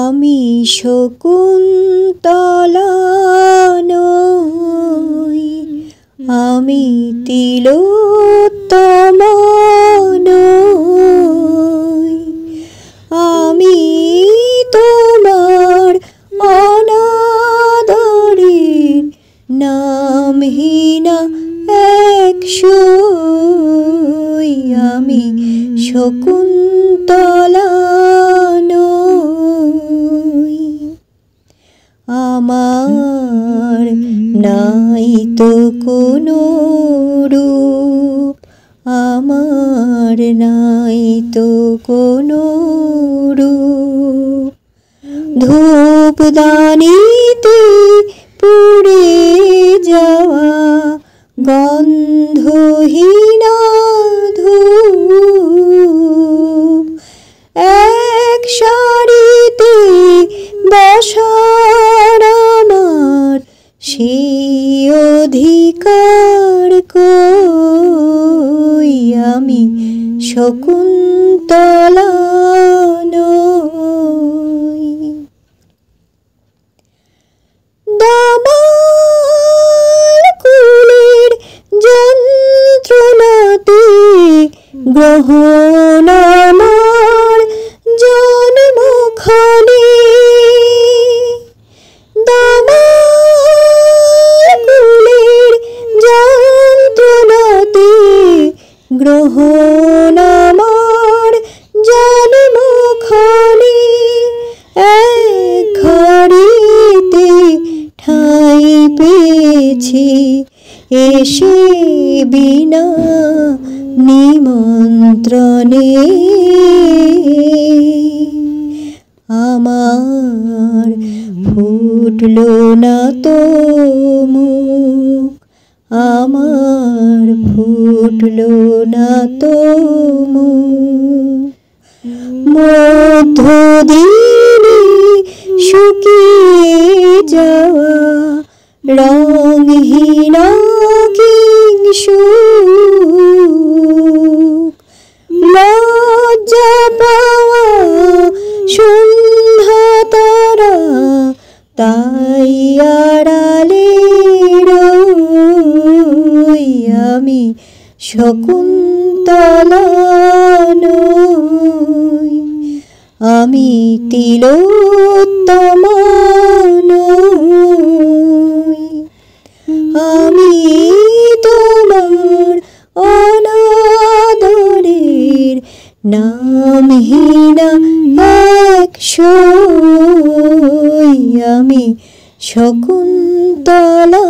আমি শকুন্তলা নই, আমি তিলোত্তমা নই, আমি তোমার অনাদরের নামহীনা একশই, আমি শকুন্তলা নই। আমার নাই তো কোনো রূপ, আমার নাই তো কোনো রূপ, ধূপদানিতে পুড়ে যাওয়া গন্ধহীনা ধূপ, এক সারিতে বসার আমার সেই অধিকার কই, আমি শকুন্তলা নই। দামাল কুলের যন্ত্রণাতে গ্রহণ আমার জন্মখানি, দামাল কুলের যন্ত্রণাতে গ্রহণ আমার জন্মখানি, এক ঘড়িতে ঠাঁই পেয়েছি এসে বিনা নিমন্ত্রণে, আমার ফুটল না তো মুখ, আমার ফুটল না তো মুখ, মধ্যদিনে শুকিয়ে যাওয়া রঙহীনা কিংশুক, লজ্জা পাওয়া সন্ধ্যা তারা তাই আড়ালে রই, আমি শকুন্তলা নই, আমি তিলোত্তমা নই, আমি তোমার অনাদরের নামহীনা একশই, আমি শকুন্তলা